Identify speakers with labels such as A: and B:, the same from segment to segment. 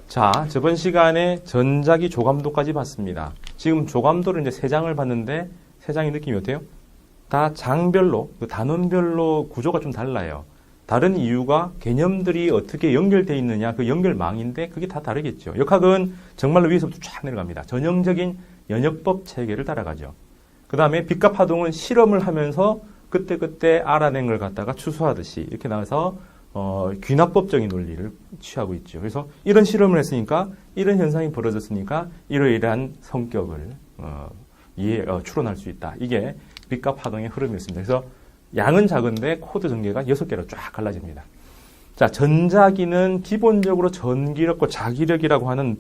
A: 자, 저번 시간에 전자기 조감도까지 봤습니다. 지금 조감도를 이제 3장을 봤는데 3장의 느낌이 어때요? 다 장별로, 그 단원별로 구조가 좀 달라요. 다른 이유가 개념들이 어떻게 연결되어 있느냐, 그 연결망인데 그게 다 다르겠죠. 역학은 정말로 위에서부터 쫙 내려갑니다. 전형적인 연역법 체계를 따라가죠. 그 다음에 빛과 파동은 실험을 하면서 그때그때 알아낸 걸 갖다가 추수하듯이 이렇게 나와서 귀납법적인 논리를 취하고 있죠. 그래서 이런 실험을 했으니까 이런 현상이 벌어졌으니까 이러이러한 성격을 추론할 수 있다. 이게 빛과 파동의 흐름이었습니다. 그래서 양은 작은데 코드 전개가 6개로 쫙 갈라집니다. 자, 전자기는 기본적으로 전기력과 자기력이라고 하는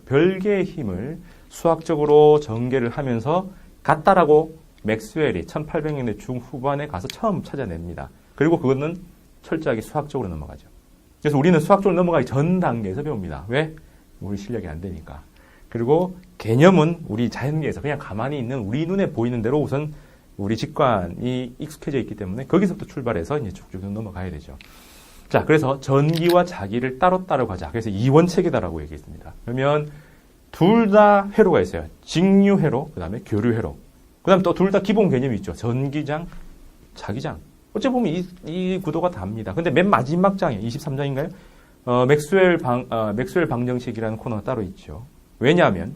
A: 별개의 힘을 수학적으로 전개를 하면서 같다라고 맥스웰이 1800년대 중후반에 가서 처음 찾아냅니다. 그리고 그거는 철저하게 수학적으로 넘어가죠. 그래서 우리는 수학적으로 넘어가기 전 단계에서 배웁니다. 왜? 우리 실력이 안 되니까. 그리고 개념은 우리 자연계에서 그냥 가만히 있는 우리 눈에 보이는 대로 우선 우리 직관이 익숙해져 있기 때문에 거기서부터 출발해서 이제 쭉쭉 넘어가야 되죠. 자, 그래서 전기와 자기를 따로따로 가자. 그래서 이원체계다라고 얘기했습니다. 그러면 둘 다 회로가 있어요. 직류회로, 그 다음에 교류회로. 그 다음에 또 둘 다 기본 개념이 있죠. 전기장, 자기장. 어째 보면 이 구도가 답니다. 근데 맨 마지막 장에 23장인가요? 맥스웰 방정식이라는 코너가 따로 있죠. 왜냐하면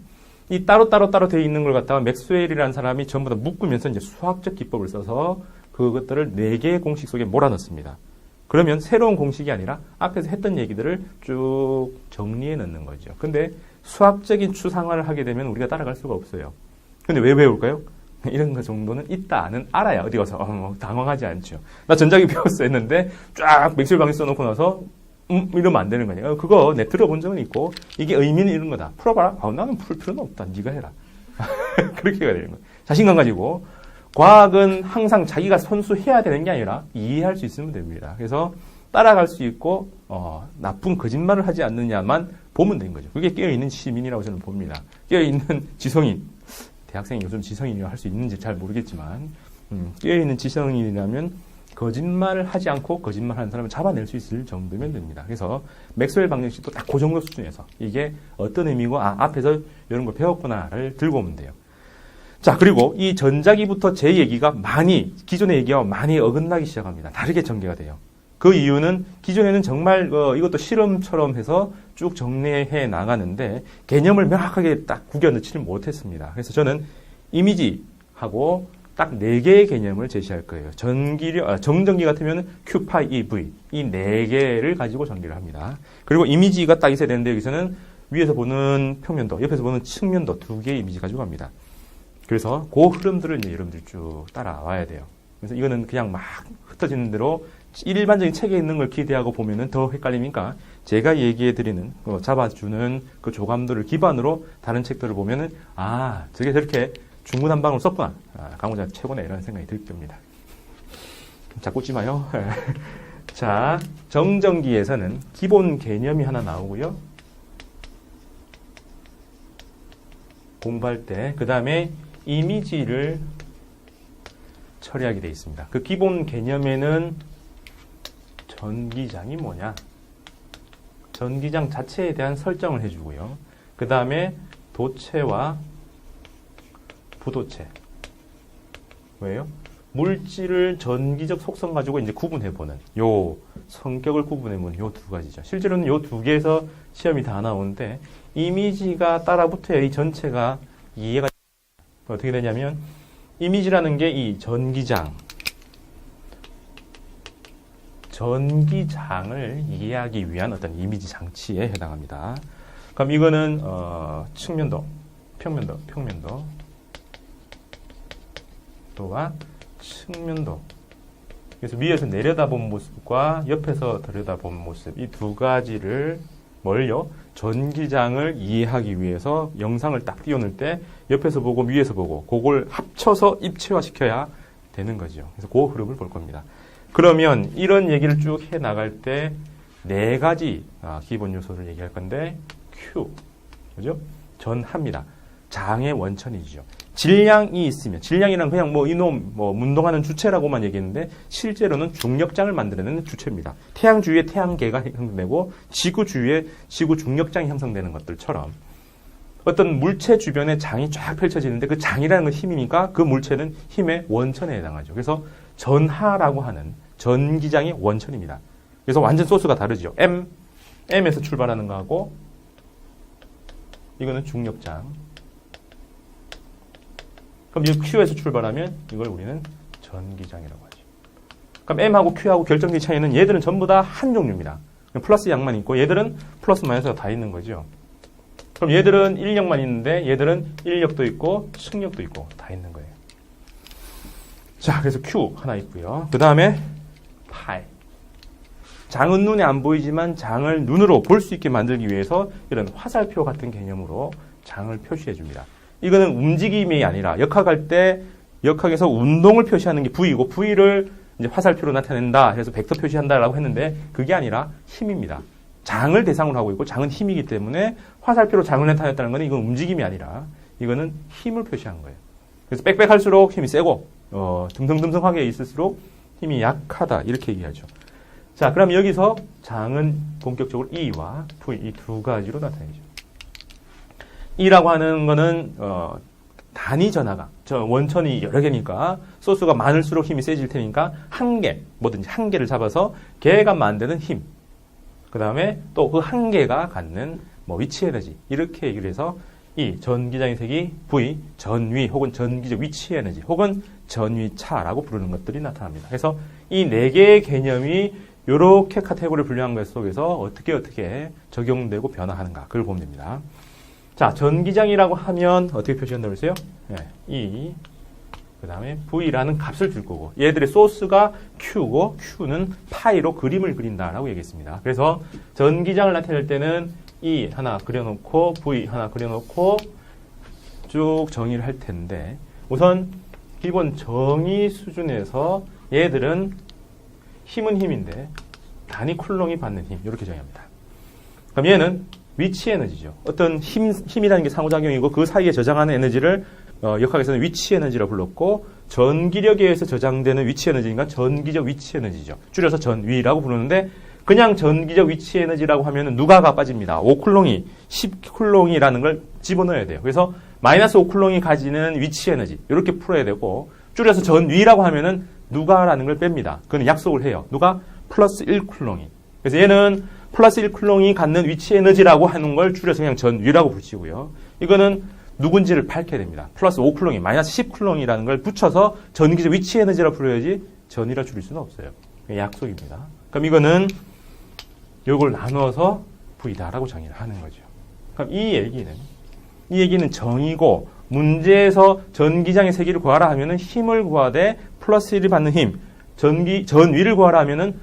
A: 이 따로 되어 있는 걸 갖다가 맥스웰이라는 사람이 전부 다 묶으면서 이제 수학적 기법을 써서 그것들을 4개의 공식 속에 몰아넣습니다. 그러면 새로운 공식이 아니라 앞에서 했던 얘기들을 쭉 정리해 넣는 거죠. 근데 수학적인 추상화를 하게 되면 우리가 따라갈 수가 없어요. 근데 왜 배울까요? 이런 거 정도는 있다는 알아야 어디 가서 당황하지 않죠. 나 전자기 배웠어 했는데 쫙 맥스웰 방정식 써놓고 나서 이러면 안 되는 거냐. 그거 내 들어본 적은 있고 이게 의미는 이런 거다. 풀어봐라. 나는 풀 필요는 없다. 네가 해라. 그렇게 해야 되는 거예요. 자신감 가지고 과학은 항상 자기가 선수해야 되는 게 아니라 이해할 수 있으면 됩니다. 그래서 따라갈 수 있고 나쁜 거짓말을 하지 않느냐만 보면 되는 거죠. 그게 깨어있는 시민이라고 저는 봅니다. 깨어있는 지성인. 대학생이 요즘 지성인이라고 할 수 있는지 잘 모르겠지만 깨어있는 지성인이라면 거짓말을 하지 않고 거짓말하는 사람을 잡아낼 수 있을 정도면 됩니다. 그래서 맥스웰 방정식도 딱 그 정도 수준에서 이게 어떤 의미고 앞에서 이런 걸 배웠구나를 들고 오면 돼요. 자, 그리고 이 전자기부터 제 얘기가 기존의 얘기와 많이 어긋나기 시작합니다. 다르게 전개가 돼요. 그 이유는 기존에는 정말 이것도 실험처럼 해서 쭉 정리해 나가는데 개념을 명확하게 딱 구겨 넣지를 못했습니다. 그래서 저는 이미지하고 딱 4개의 개념을 제시할 거예요. 정전기 같으면 Q, 파이, E, V 이 4개를 가지고 전개를 합니다. 그리고 이미지가 딱 있어야 되는데 여기서는 위에서 보는 평면도, 옆에서 보는 측면도 2개의 이미지 가지고 갑니다. 그래서 그 흐름들을 이제 여러분들이 쭉 따라와야 돼요. 그래서 이거는 그냥 막 흩어지는 대로 일반적인 책에 있는 걸 기대하고 보면은 더 헷갈리니까 제가 얘기해드리는 잡아주는 그 조감도를 기반으로 다른 책들을 보면은 저게 저렇게 중구난방으로 썼구나. 강호자 최고네. 이런 생각이 들 겁니다. 자, 꽂지 마요. 자, 정전기에서는 기본 개념이 하나 나오고요. 공부할 때 그 다음에 이미지를 처리하게 되어 있습니다. 그 기본 개념에는 전기장이 뭐냐? 전기장 자체에 대한 설정을 해주고요. 그 다음에 도체와 부도체. 왜요? 물질을 전기적 속성 가지고 이제 구분해보는, 성격을 구분해보는 요 2가지죠. 실제로는 요 2개에서 시험이 다 나오는데, 이미지가 따라붙어야 이 전체가 이해가 어떻게 되냐면, 이미지라는 게 이 전기장을 이해하기 위한 어떤 이미지 장치에 해당합니다. 그럼 이거는, 측면도, 평면도, 또한 측면도. 그래서 위에서 내려다본 모습과 옆에서 들여다본 모습, 이 2가지를 전기장을 이해하기 위해서 영상을 딱 띄워놓을 때 옆에서 보고 위에서 보고 그걸 합쳐서 입체화시켜야 되는 거죠. 그래서 그 흐름을 볼 겁니다. 그러면 이런 얘기를 쭉 해 나갈 때 4가지 기본 요소를 얘기할 건데 Q, 그죠? 전합니다. 장의 원천이죠. 질량이 있으면, 질량이란 그냥 뭐 이놈 운동하는 주체라고만 얘기했는데 실제로는 중력장을 만들어내는 주체입니다. 태양 주위에 태양계가 형성되고 지구 주위에 지구 중력장이 형성되는 것들처럼 어떤 물체 주변에 장이 쫙 펼쳐지는데 그 장이라는 건 힘이니까 그 물체는 힘의 원천에 해당하죠. 그래서 전하라고 하는 전기장이 원천입니다. 그래서 완전 소스가 다르죠. M에서 출발하는 거하고 이거는 중력장. 그럼 이 Q에서 출발하면 이걸 우리는 전기장이라고 하죠. 그럼 M하고 Q하고 결정적인 차이는 얘들은 전부 다 한 종류입니다. 플러스 양만 있고 얘들은 플러스 마이너스가 다 있는 거죠. 그럼 얘들은 인력만 있는데 얘들은 인력도 있고 측력도 있고 다 있는 거예요. 자, 그래서 Q 하나 있고요. 그 다음에 파이. 장은 눈에 안 보이지만 장을 눈으로 볼 수 있게 만들기 위해서 이런 화살표 같은 개념으로 장을 표시해 줍니다. 이거는 움직임이 아니라 역학할 때 역학에서 운동을 표시하는 게 V이고 V를 이제 화살표로 나타낸다 해서 벡터 표시한다라고 했는데 그게 아니라 힘입니다. 장을 대상으로 하고 있고 장은 힘이기 때문에 화살표로 장을 나타냈다는 건 이건 움직임이 아니라 이거는 힘을 표시한 거예요. 그래서 빽빽할수록 힘이 세고 듬성듬성하게 있을수록 힘이 약하다 이렇게 얘기하죠. 자, 그럼 여기서 장은 본격적으로 E와 V 이 두 가지로 나타내죠. E라고 하는 거는 단위 전하가 원천이 여러 개니까 소스가 많을수록 힘이 세질 테니까 한 개, 뭐든지 한 개를 잡아서 걔가 만드는 힘. 그 다음에 또 그 한 개가 갖는 위치 에너지 이렇게 얘기를 해서 E 전기장의 색이 V 전위 혹은 전기적 위치 에너지 혹은 전위차라고 부르는 것들이 나타납니다. 그래서 이 네 개의 개념이 이렇게 카테고리를 분류한 것 속에서 어떻게 적용되고 변화하는가 그걸 보면 됩니다. 자, 전기장이라고 하면 어떻게 표시한다고 했어요? 네, E 그 다음에 V라는 값을 줄 거고 얘들의 소스가 Q고 Q는 파이로 그림을 그린다라고 얘기했습니다. 그래서 전기장을 나타낼 때는 E 하나 그려놓고 V 하나 그려놓고 쭉 정의를 할 텐데 우선 기본 정의 수준에서 얘들은 힘은 힘인데 단위 쿨롱이 받는 힘 이렇게 정의합니다. 그럼 얘는 위치 에너지죠. 어떤 힘이라는 게 상호작용이고 그 사이에 저장하는 에너지를 역학에서는 위치 에너지라고 불렀고 전기력에 의해서 저장되는 위치 에너지니까 전기적 위치 에너지죠. 줄여서 전위라고 부르는데 그냥 전기적 위치 에너지라고 하면 누가가 빠집니다. 5쿨롱이 10쿨롱이라는 걸 집어넣어야 돼요. 그래서 마이너스 5쿨롱이 가지는 위치 에너지 이렇게 풀어야 되고 줄여서 전위라고 하면은 누가라는 걸 뺍니다. 그건 약속을 해요. 누가 플러스 1쿨롱이. 그래서 얘는 플러스 1쿨롱이 갖는 위치 에너지라고 하는 걸 줄여서 그냥 전위라고 붙이고요. 이거는 누군지를 밝혀야 됩니다. 플러스 5쿨롱이 마이너스 10쿨롱이라는 걸 붙여서 전기적 위치 에너지라 부르야지 전위라 줄일 수는 없어요. 약속입니다. 그럼 이거는 요걸 나눠서 V다라고 정의를 하는 거죠. 그럼 이 얘기는 정의고 문제에서 전기장의 세기를 구하라 하면은 힘을 구하되 플러스 1을 받는 힘, 전위를 구하라 하면은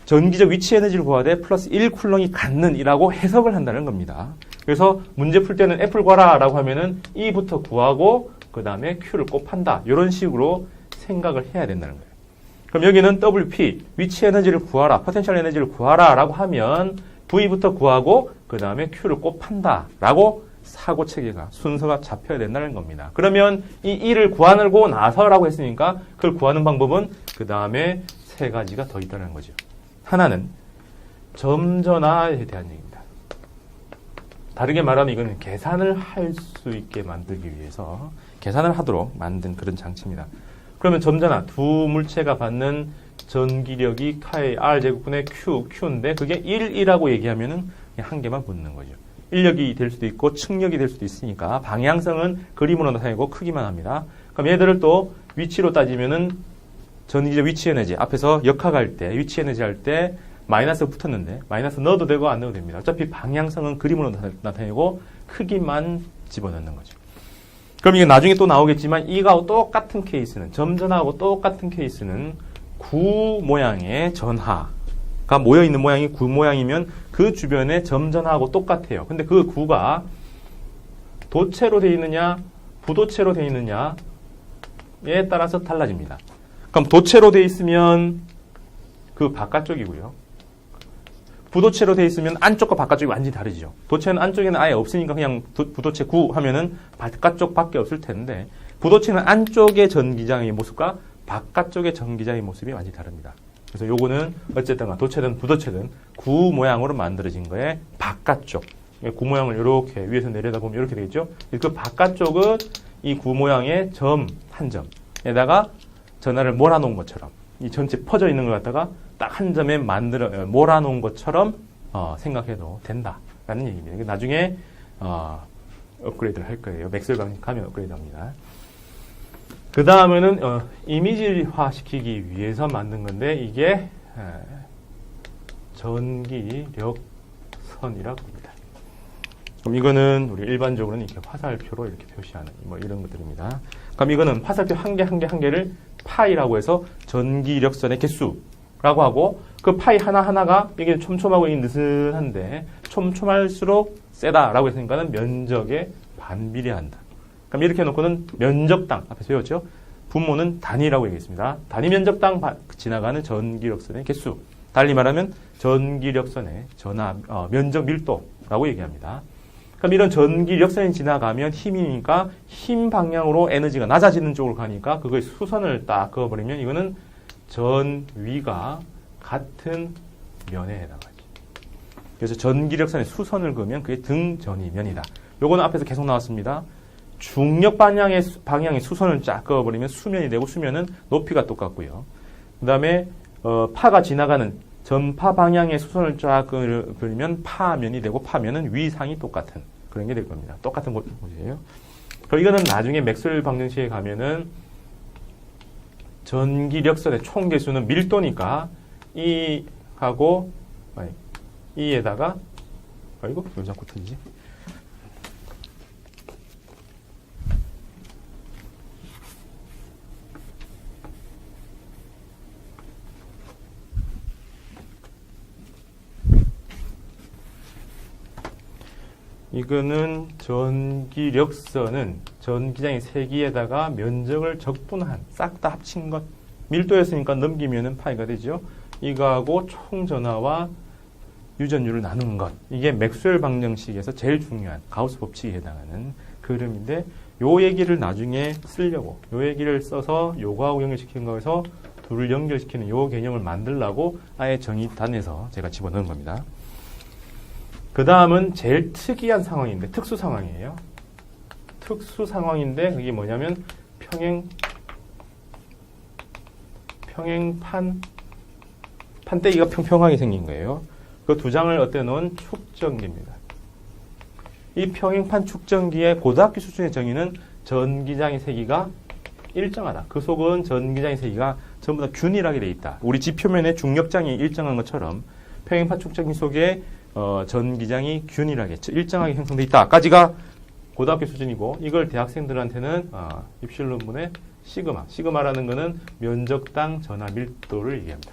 A: 전기적 위치 에너지를 구하되 플러스 1쿨롱이 갖는 이라고 해석을 한다는 겁니다. 그래서 문제 풀 때는 F를 구하라라고 하면은 E부터 구하고 그 다음에 Q를 곱한다. 이런 식으로 생각을 해야 된다는 거예요. 그럼 여기는 WP, 위치 에너지를 구하라, 포텐셜 에너지를 구하라라고 하면 V부터 구하고 그 다음에 Q를 곱한다라고 사고 체계가 순서가 잡혀야 된다는 겁니다. 그러면 이 E를 구하고 나서라고 했으니까 그걸 구하는 방법은 그 다음에 세 가지가 더 있다는 거죠. 하나는 점전화에 대한 얘기입니다. 다르게 말하면 이건 계산을 할 수 있게 만들기 위해서 계산을 하도록 만든 그런 장치입니다. 그러면 점전화, 두 물체가 받는 전기력이 K, R제곱분의 Q인데 그게 1이라고 얘기하면은 그냥 한 개만 붙는 거죠. 인력이 될 수도 있고 측력이 될 수도 있으니까 방향성은 그림으로 나타내고 크기만 합니다. 그럼 얘들을 또 위치로 따지면은 전기적 위치 에너지 앞에서 역학할 때 위치 에너지 할 때 마이너스 붙었는데 마이너스 넣어도 되고 안 넣어도 됩니다. 어차피 방향성은 그림으로 나타내고 크기만 집어넣는 거죠. 그럼 이게 나중에 또 나오겠지만 이거하고 똑같은 케이스는 점전하고 똑같은 케이스는 구 모양의 전하가 모여있는 모양이 구 모양이면 그 주변에 점전하고 똑같아요. 근데 그 구가 도체로 되어 있느냐 부도체로 되어 있느냐에 따라서 달라집니다. 그럼 도체로 되어 있으면 그 바깥쪽이고요. 부도체로 돼 있으면 안쪽과 바깥쪽이 완전히 다르죠. 도체는 안쪽에는 아예 없으니까 그냥 부도체 9 하면은 바깥쪽밖에 없을 텐데 부도체는 안쪽의 전기장의 모습과 바깥쪽의 전기장의 모습이 완전히 다릅니다. 그래서 요거는 어쨌든 도체든 부도체든 구 모양으로 만들어진 거에 바깥쪽 구 모양을 이렇게 위에서 내려다보면 이렇게 되겠죠. 그 바깥쪽은 이 구 모양의 점 한 점에다가 전하를 몰아놓은 것처럼 이 전체 퍼져 있는 걸 갖다가 딱 한 점에 몰아놓은 것처럼 생각해도 된다라는 얘기입니다. 나중에 업그레이드를 할 거예요. 맥스웰 방식 가면 업그레이드합니다. 그 다음에는 이미지화 시키기 위해서 만든 건데 이게 전기력선이라고 합니다. 그럼 이거는 우리 일반적으로는 이렇게 화살표로 이렇게 표시하는 뭐 이런 것들입니다. 그럼 이거는 화살표 한 개를 파이라고 해서 전기력선의 개수라고 하고 그 파이 하나하나가 이게 촘촘하고 느슨한데 촘촘할수록 세다라고 했으니까는 면적에 반비례한다. 그럼 이렇게 해놓고는 면적당, 앞에서 배웠죠? 분모는 단위라고 얘기했습니다. 단위 면적당 지나가는 전기력선의 개수. 달리 말하면 전기력선의 면적 밀도라고 얘기합니다. 그럼 이런 전기력선이 지나가면 힘이니까 힘 방향으로 에너지가 낮아지는 쪽으로 가니까 그거의 수선을 딱 그어버리면 이거는 전위가 같은 면에 해당하지. 그래서 전기력선의 수선을 그으면 그게 등전위면이다. 요거는 앞에서 계속 나왔습니다. 중력 방향의 수선을 쫙 그어버리면 수면이 되고 수면은 높이가 똑같고요. 그 다음에 파가 지나가는 전파 방향의 수선을 쫙 그리면 파면이 되고 파면은 위상이 똑같은 그런 게 될 겁니다. 똑같은 곳이에요. 그럼 이거는 나중에 맥스웰 방정식에 가면은 전기력선의 총 개수는 밀도니까 E하고 E에다가 이거 왜 자꾸 틀리지? 이거는 전기력선은 전기장의 세기에다가 면적을 적분한 싹 다 합친 것 밀도였으니까 넘기면은 파이가 되죠. 이거하고 총전하와 유전율을 나누는 것 이게 맥스웰 방정식에서 제일 중요한 가우스 법칙에 해당하는 그림인데 요 얘기를 나중에 쓰려고 요 얘기를 써서 요거하고 연결시키는 거에서 둘을 연결시키는 요 개념을 만들려고 아예 정의단에서 제가 집어넣은 겁니다. 그 다음은 제일 특이한 상황인데 특수 상황이에요. 특수 상황인데 그게 뭐냐면 판때기가 평평하게 생긴 거예요. 그 두 장을 엇대 놓은 축전기입니다. 이 평행판 축전기의 고등학교 수준의 정의는 전기장의 세기가 일정하다. 그 속은 전기장의 세기가 전부 다 균일하게 돼 있다. 우리 집 표면에 중력장이 일정한 것처럼 평행판 축전기 속에 전기장이 균일하게 일정하게 형성돼 있다까지가 고등학교 수준이고 이걸 대학생들한테는 입실론분의 시그마라는 거는 면적당 전하 밀도를 얘기합니다.